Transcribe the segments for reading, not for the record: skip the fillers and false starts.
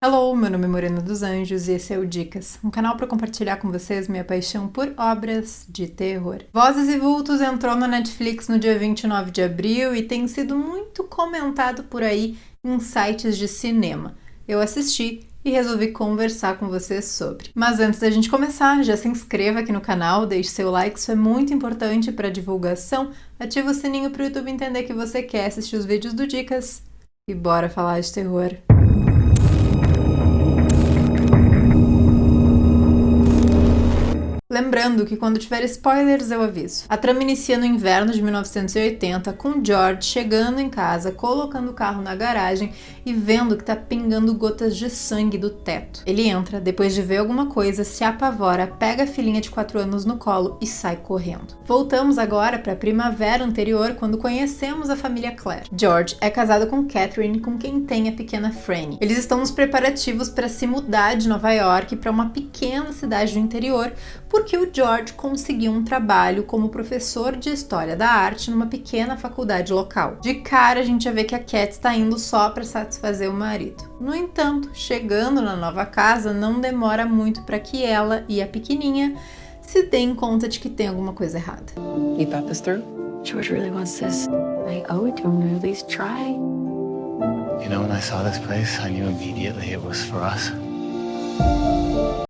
Hello, meu nome é Morena dos Anjos e esse é o Dicas, um canal para compartilhar com vocês minha paixão por obras de terror. Vozes e Vultos entrou na Netflix no dia 29 de abril e tem sido muito comentado por aí em sites de cinema. Eu assisti e resolvi conversar com vocês sobre. Mas antes da gente começar, já se inscreva aqui no canal, deixe seu like, isso é muito importante para a divulgação, ativa o sininho para o YouTube entender que você quer assistir os vídeos do Dicas e bora falar de terror. Lembrando que quando tiver spoilers eu aviso. A trama inicia no inverno de 1980, com George chegando em casa, colocando o carro na garagem e vendo que tá pingando gotas de sangue do teto. Ele entra, depois de ver alguma coisa, se apavora, pega a filhinha de 4 anos no colo e sai correndo. Voltamos agora para a primavera anterior, quando conhecemos a família Claire. George é casado com Catherine, com quem tem a pequena Franny. Eles estão nos preparativos para se mudar de Nova York para uma pequena cidade do interior, porque o George conseguiu um trabalho como professor de História da Arte numa pequena faculdade local. De cara, a gente já vê que a Cat está indo só para satisfazer o marido. No entanto, chegando na nova casa, não demora muito para que ela e a pequenininha se deem conta de que tem alguma coisa errada. You thought this through? George really wants this. I owe it to him to at least try. You know, when I saw this place, I knew immediately it was for us.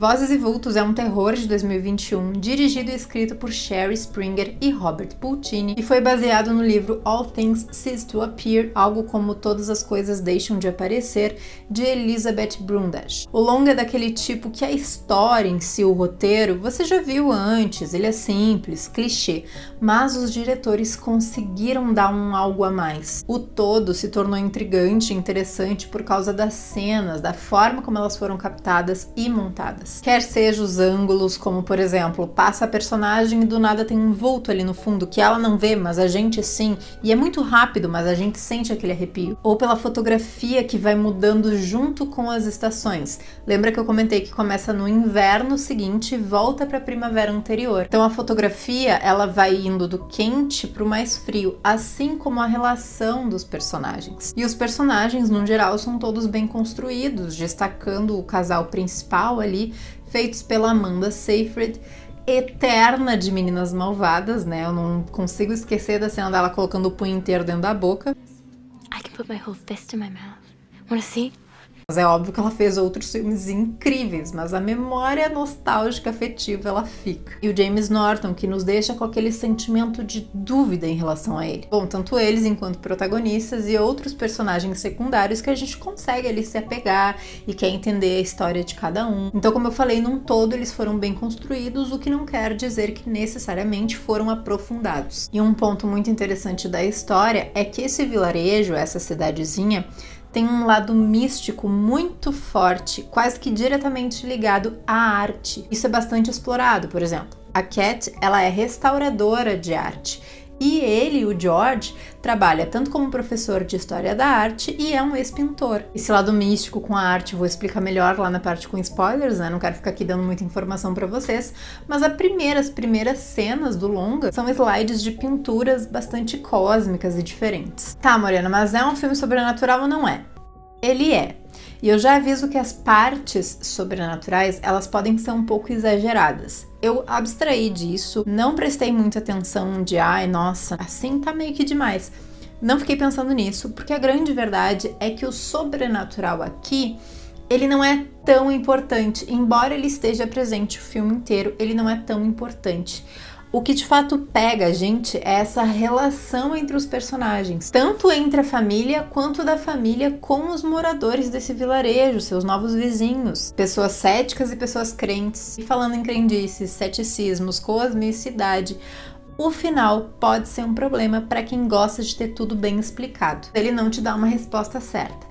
Vozes e Vultos é um terror de 2021, dirigido e escrito por Sherry Springer e Robert Pulcini, e foi baseado no livro All Things Cease to Appear, algo como Todas as Coisas Deixam de Aparecer, de Elizabeth Brundage. O longa é daquele tipo que a história em si, o roteiro, você já viu antes, ele é simples, clichê, mas os diretores conseguiram dar um algo a mais. O todo se tornou intrigante e interessante por causa das cenas, da forma como elas foram captadas e montadas. Quer seja os ângulos, como por exemplo, passa a personagem e do nada tem um vulto ali no fundo que ela não vê, mas a gente sim, e é muito rápido, mas a gente sente aquele arrepio. Ou pela fotografia que vai mudando junto com as estações. Lembra que eu comentei que começa no inverno seguinte e volta para a primavera anterior. Então a fotografia, ela vai indo do quente para o mais frio, assim como a relação dos personagens. E os personagens, no geral, são todos bem construídos, destacando o casal principal ali, feitos pela Amanda Seyfried, eterna de Meninas Malvadas, né? Eu não consigo esquecer da cena dela colocando o punho inteiro dentro da boca. I can put my whole fist in my mouth. Wanna see? Mas é óbvio que ela fez outros filmes incríveis, mas a memória nostálgica afetiva ela fica. E o James Norton, que nos deixa com aquele sentimento de dúvida em relação a ele. Bom, tanto eles enquanto protagonistas e outros personagens secundários que a gente consegue ali se apegar e quer entender a história de cada um. Então, como eu falei, num todo eles foram bem construídos, o que não quer dizer que necessariamente foram aprofundados. E um ponto muito interessante da história é que esse vilarejo, essa cidadezinha, tem um lado místico muito forte, quase que diretamente ligado à arte. Isso é bastante explorado, por exemplo. A Cat, ela é restauradora de arte. E ele, o George, trabalha tanto como professor de História da Arte e é um ex-pintor. Esse lado místico com a arte eu vou explicar melhor lá na parte com spoilers, né? Não quero ficar aqui dando muita informação pra vocês, mas as primeiras cenas do longa são slides de pinturas bastante cósmicas e diferentes. Tá, Morena, mas é um filme sobrenatural ou não é? Ele é. E eu já aviso que as partes sobrenaturais, elas podem ser um pouco exageradas. Eu abstraí disso, não prestei muita atenção de, ai, nossa, assim tá meio que demais. Não fiquei pensando nisso, porque a grande verdade é que o sobrenatural aqui, ele não é tão importante. Embora ele esteja presente o filme inteiro, ele não é tão importante. O que de fato pega a gente é essa relação entre os personagens, tanto entre a família quanto da família com os moradores desse vilarejo, seus novos vizinhos, pessoas céticas e pessoas crentes. E falando em crendices, ceticismos, cosmicidade, o final pode ser um problema para quem gosta de ter tudo bem explicado. Ele não te dá uma resposta certa.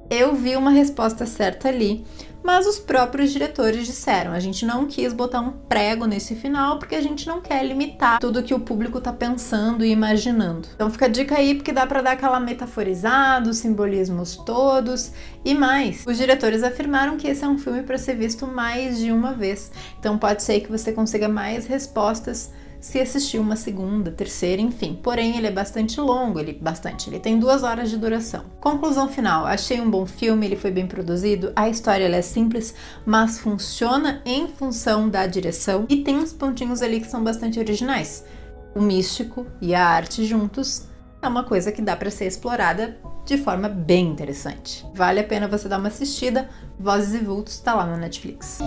Eu vi uma resposta certa ali, mas os próprios diretores disseram, a gente não quis botar um prego nesse final porque a gente não quer limitar tudo que o público tá pensando e imaginando. Então fica a dica aí porque dá pra dar aquela metaforizada, os simbolismos todos e mais. Os diretores afirmaram que esse é um filme para ser visto mais de uma vez, então pode ser que você consiga mais respostas se assistir uma segunda, terceira, enfim. Porém, ele é bastante longo, ele tem 2 horas de duração. Conclusão final, achei um bom filme, ele foi bem produzido, a história ela é simples, mas funciona em função da direção e tem uns pontinhos ali que são bastante originais. O místico e a arte juntos é uma coisa que dá para ser explorada de forma bem interessante. Vale a pena você dar uma assistida. Vozes e Vultos tá lá na Netflix.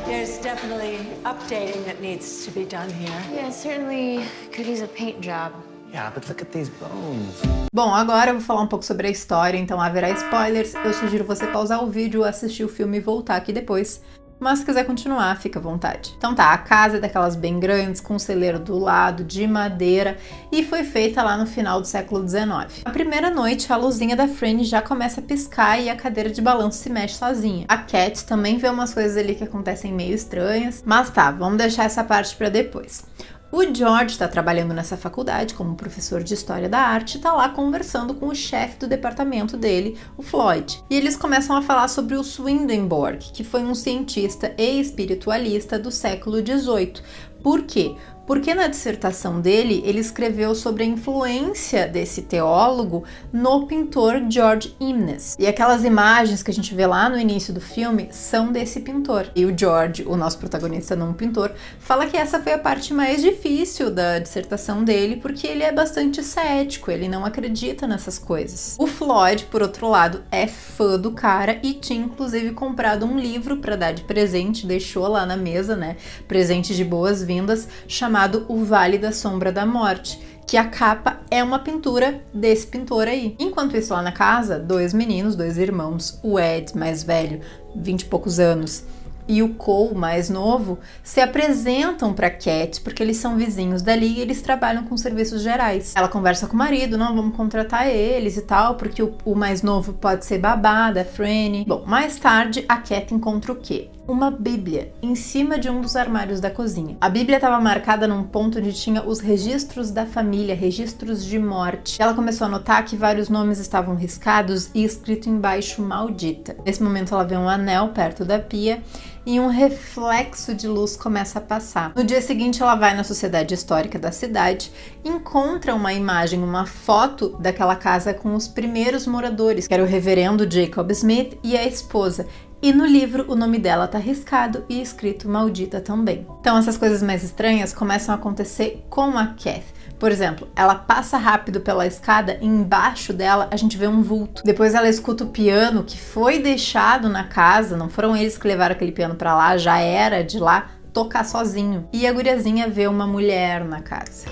There's definitely updating that needs to be done here. Yeah, certainly could use a paint job. Yeah, but look at these bones. Bom, agora eu vou falar um pouco sobre a história, então haverá spoilers. Eu sugiro você pausar o vídeo, assistir o filme e voltar aqui depois. Mas se quiser continuar, fica à vontade. Então tá, a casa é daquelas bem grandes, com um celeiro do lado, de madeira, e foi feita lá no final do século XIX. A primeira noite, a luzinha da Franny já começa a piscar e a cadeira de balanço se mexe sozinha. A Cat também vê umas coisas ali que acontecem meio estranhas, mas tá, vamos deixar essa parte pra depois. O George está trabalhando nessa faculdade como professor de História da Arte e está lá conversando com o chefe do departamento dele, o Floyd. E eles começam a falar sobre o Swedenborg, que foi um cientista e espiritualista do século XVIII. Por quê? Porque na dissertação dele, ele escreveu sobre a influência desse teólogo no pintor George Inness. E aquelas imagens que a gente vê lá no início do filme são desse pintor. E o George, o nosso protagonista não pintor, fala que essa foi a parte mais difícil da dissertação dele, porque ele é bastante cético, ele não acredita nessas coisas. O Floyd, por outro lado, é fã do cara e tinha inclusive comprado um livro para dar de presente, deixou lá na mesa, né, presente de boas-vindas, chamado O Vale da Sombra da Morte, que a capa é uma pintura desse pintor aí. Enquanto isso, lá na casa, 2 meninos, 2 irmãos, o Ed, mais velho, 20 e poucos anos, e o Cole, mais novo, se apresentam para Cat porque eles são vizinhos dali e eles trabalham com serviços gerais. Ela conversa com o marido, não, vamos contratar eles e tal, porque o mais novo pode ser babá da Franny. Bom, mais tarde a Cat encontra o quê? Uma Bíblia em cima de um dos armários da cozinha. A Bíblia estava marcada num ponto onde tinha os registros da família, registros de morte. Ela começou a notar que vários nomes estavam riscados e escrito embaixo maldita. Nesse momento ela vê um anel perto da pia e um reflexo de luz começa a passar. No dia seguinte ela vai na Sociedade Histórica da cidade, encontra uma imagem, uma foto daquela casa com os primeiros moradores, que era o reverendo Jacob Smith e a esposa. E no livro o nome dela tá riscado e escrito maldita também. Então essas coisas mais estranhas começam a acontecer com a Cat. Por exemplo, ela passa rápido pela escada e embaixo dela a gente vê um vulto. Depois ela escuta o piano que foi deixado na casa, não foram eles que levaram aquele piano pra lá, já era de lá, tocar sozinho. E a guriazinha vê uma mulher na casa.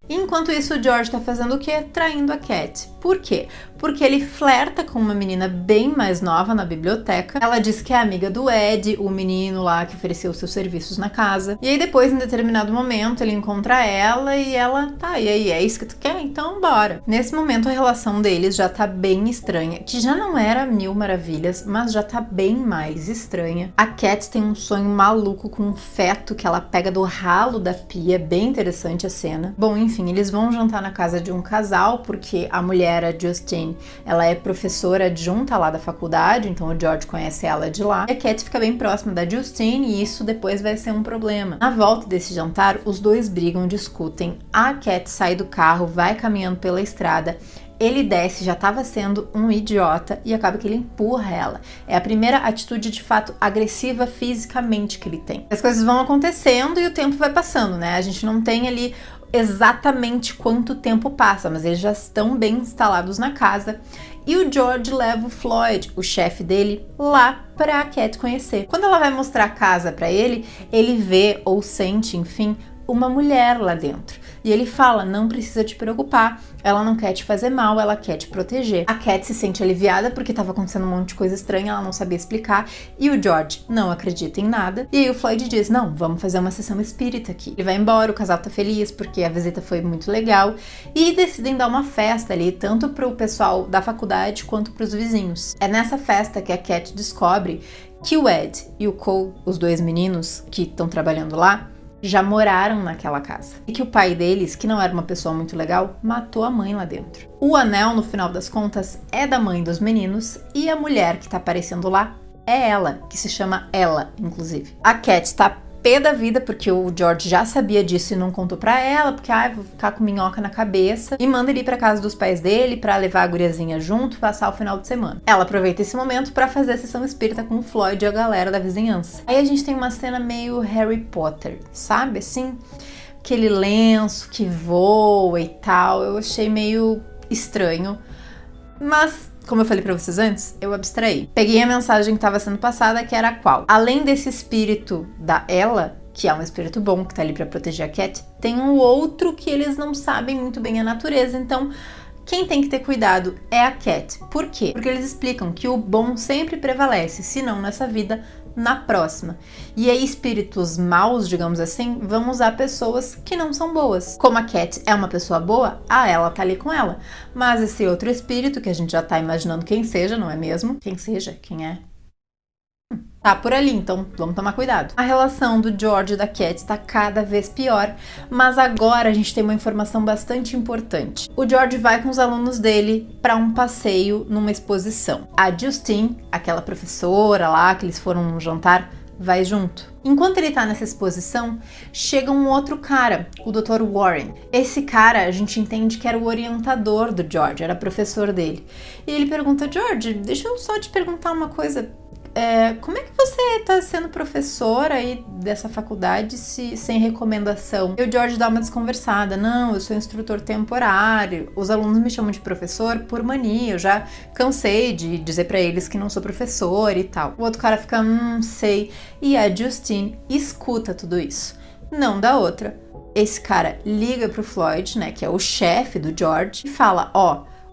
Enquanto isso, o George tá fazendo o quê? Traindo a Cat. Por quê? Porque ele flerta com uma menina bem mais nova na biblioteca. Ela diz que é amiga do Ed, o menino lá que ofereceu seus serviços na casa. E aí depois, em determinado momento, ele encontra ela e ela, tá, e aí, é isso que tu quer? Então bora. Nesse momento, a relação deles já tá bem estranha, que já não era mil maravilhas, mas já tá bem mais estranha. A Cat tem um sonho maluco com um feto que ela pega do ralo da pia, bem interessante a cena. Bom, enfim, eles vão jantar na casa de um casal, porque a mulher, a Justine, ela é professora adjunta lá da faculdade, então o George conhece ela de lá. E a Cat fica bem próxima da Justine e isso depois vai ser um problema. Na volta desse jantar, os dois brigam, discutem. A Cat sai do carro, vai caminhando pela estrada. Ele desce, já estava sendo um idiota e acaba que ele empurra ela. É a primeira atitude de fato agressiva fisicamente que ele tem. As coisas vão acontecendo e o tempo vai passando, né? A gente não tem ali exatamente quanto tempo passa, mas eles já estão bem instalados na casa. E o George leva o Floyd, o chefe dele, lá para a Cat conhecer. Quando ela vai mostrar a casa para ele, ele vê ou sente, enfim, uma mulher lá dentro. E ele fala, não precisa te preocupar, ela não quer te fazer mal, ela quer te proteger. A Cat se sente aliviada porque estava acontecendo um monte de coisa estranha, ela não sabia explicar, e o George não acredita em nada. E aí o Floyd diz, não, vamos fazer uma sessão espírita aqui. Ele vai embora, o casal tá feliz porque a visita foi muito legal, e decidem dar uma festa ali, tanto pro pessoal da faculdade quanto pros vizinhos. É nessa festa que a Cat descobre que o Ed e o Cole, os dois meninos que estão trabalhando lá, já moraram naquela casa. E que o pai deles, que não era uma pessoa muito legal, matou a mãe lá dentro. O anel, no final das contas, é da mãe dos meninos e a mulher que tá aparecendo lá é ela, que se chama Ella, inclusive. A Cat tá pé da vida, porque o George já sabia disso e não contou pra ela, porque, vou ficar com minhoca na cabeça, e manda ele ir pra casa dos pais dele pra levar a guriazinha junto, passar o final de semana. Ela aproveita esse momento pra fazer a sessão espírita com o Floyd e a galera da vizinhança. Aí a gente tem uma cena meio Harry Potter, sabe, assim? Aquele lenço que voa e tal, eu achei meio estranho, mas, como eu falei pra vocês antes, eu abstraí. Peguei a mensagem que estava sendo passada, que era qual? Além desse espírito da Ella, que é um espírito bom, que tá ali pra proteger a Cat, tem um outro que eles não sabem muito bem a natureza, então quem tem que ter cuidado é a Cat. Por quê? Porque eles explicam que o bom sempre prevalece, se não nessa vida, na próxima. E aí espíritos maus, digamos assim, vão usar pessoas que não são boas. Como a Cat é uma pessoa boa, ela tá ali com ela. Mas esse outro espírito, que a gente já tá imaginando quem seja, não é mesmo? Quem seja, quem é? Tá por ali, então vamos tomar cuidado. A relação do George e da Cat está cada vez pior, mas agora a gente tem uma informação bastante importante. O George vai com os alunos dele para um passeio numa exposição. A Justine, aquela professora lá que eles foram num jantar, vai junto. Enquanto ele tá nessa exposição, chega um outro cara, o Dr. Warren. Esse cara, a gente entende que era o orientador do George, era professor dele. E ele pergunta: George, deixa eu só te perguntar uma coisa. Como é que você tá sendo professor aí dessa faculdade sem recomendação? E o George dá uma desconversada. Não, eu sou instrutor temporário. Os alunos me chamam de professor por mania. Eu já cansei de dizer pra eles que não sou professor e tal. O outro cara fica, sei. E a Justine escuta tudo isso. Não dá outra. Esse cara liga pro Floyd, né, que é o chefe do George, e fala,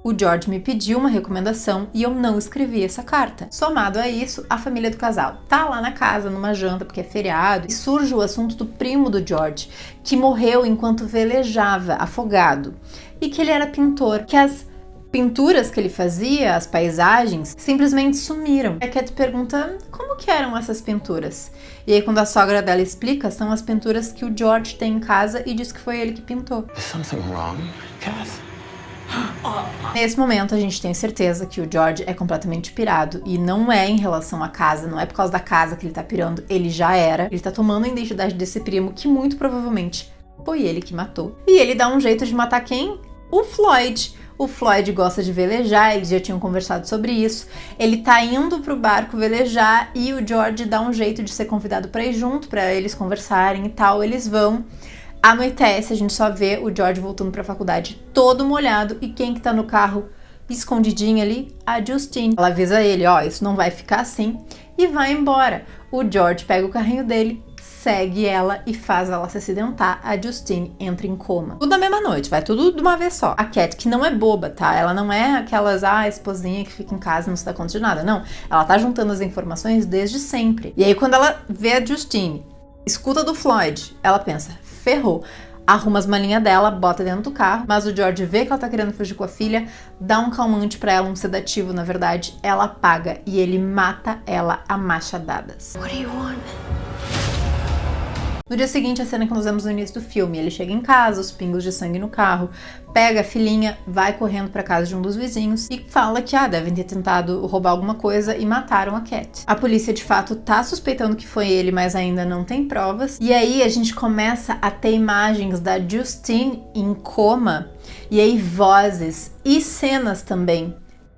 o George me pediu uma recomendação e eu não escrevi essa carta. Somado a isso, a família do casal tá lá na casa, numa janta, porque é feriado, e surge o assunto do primo do George, que morreu enquanto velejava, afogado, e que ele era pintor, que as pinturas que ele fazia, as paisagens, simplesmente sumiram. A Cat pergunta como que eram essas pinturas. E aí quando a sogra dela explica, são as pinturas que o George tem em casa e diz que foi ele que pintou. Is something wrong, Cass? Nesse momento a gente tem certeza que o George é completamente pirado e não é em relação à casa, não é por causa da casa que ele tá pirando, ele já era. Ele tá tomando a identidade desse primo que muito provavelmente foi ele que matou. E ele dá um jeito de matar quem? O Floyd. O Floyd gosta de velejar, eles já tinham conversado sobre isso. Ele tá indo pro barco velejar e o George dá um jeito de ser convidado pra ir junto, pra eles conversarem e tal. Eles vão. Anoitece, a gente só vê o George voltando pra faculdade todo molhado e quem que tá no carro escondidinho ali? A Justine. Ela avisa ele, isso não vai ficar assim e vai embora. O George pega o carrinho dele, segue ela e faz ela se acidentar. A Justine entra em coma. Tudo na mesma noite, vai tudo de uma vez só. A Cat, que não é boba, tá? Ela não é aquelas, esposinha que fica em casa e não se dá conta de nada. Não, ela tá juntando as informações desde sempre. E aí quando ela vê a Justine, escuta do Floyd, ela pensa, ferrou. Arruma as malinhas dela, bota dentro do carro, mas o George vê que ela tá querendo fugir com a filha, dá um calmante pra ela, um sedativo, na verdade, ela apaga e ele mata ela a machadadas. What do you want? No dia seguinte, a cena que nós vemos no início do filme, ele chega em casa, os pingos de sangue no carro, pega a filhinha, vai correndo pra casa de um dos vizinhos e fala que, devem ter tentado roubar alguma coisa e mataram a Cat. A polícia, de fato, tá suspeitando que foi ele, mas ainda não tem provas. E aí, a gente começa a ter imagens da Justine em coma, e aí vozes e cenas também,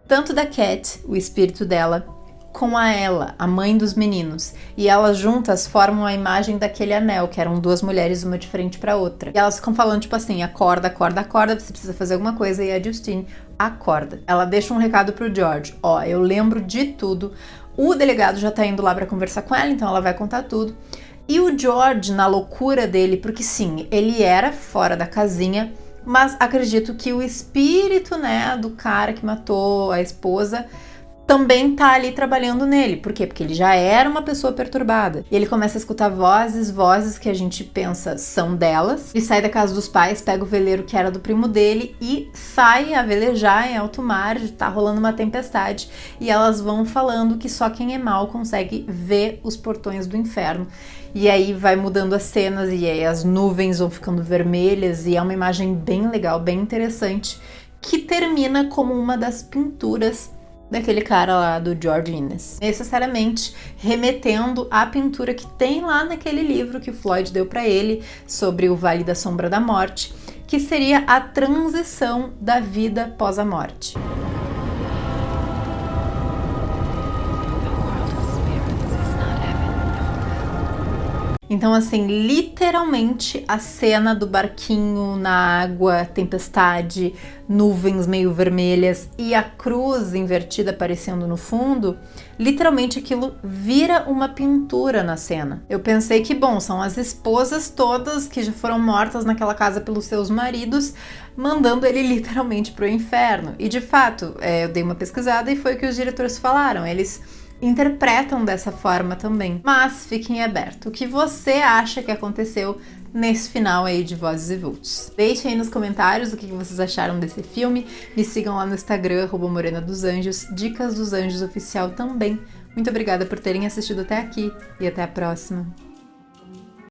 tanto da Cat, o espírito dela, com a Ella, a mãe dos meninos, e elas juntas formam a imagem daquele anel, que eram duas mulheres, uma de frente pra outra. E elas ficam falando tipo assim, acorda, acorda, acorda, você precisa fazer alguma coisa, e a Justine acorda. Ela deixa um recado pro George, eu lembro de tudo, o delegado já tá indo lá pra conversar com ela, então ela vai contar tudo. E o George, na loucura dele, porque sim, ele era fora da casinha, mas acredito que o espírito, do cara que matou a esposa também tá ali trabalhando nele. Por quê? Porque ele já era uma pessoa perturbada. E ele começa a escutar vozes que a gente pensa são delas. Ele sai da casa dos pais, pega o veleiro que era do primo dele e sai a velejar em alto mar, tá rolando uma tempestade. E elas vão falando que só quem é mau consegue ver os portões do inferno. E aí vai mudando as cenas e aí as nuvens vão ficando vermelhas e é uma imagem bem legal, bem interessante, que termina como uma das pinturas daquele cara lá do George Inness, necessariamente remetendo à pintura que tem lá naquele livro que o Floyd deu para ele sobre o Vale da Sombra da Morte, que seria a transição da vida pós a morte. Então, assim, literalmente a cena do barquinho na água, tempestade, nuvens meio vermelhas e a cruz invertida aparecendo no fundo, literalmente aquilo vira uma pintura na cena. Eu pensei que, bom, são as esposas todas que já foram mortas naquela casa pelos seus maridos, mandando ele literalmente pro inferno. E de fato, eu dei uma pesquisada e foi o que os diretores falaram. Eles interpretam dessa forma também. Mas fiquem abertos. O que você acha que aconteceu nesse final aí de Vozes e Vultos? Deixem aí nos comentários o que vocês acharam desse filme. Me sigam lá no Instagram, @Morena dos Anjos, Dicas dos Anjos Oficial também. Muito obrigada por terem assistido até aqui e até a próxima.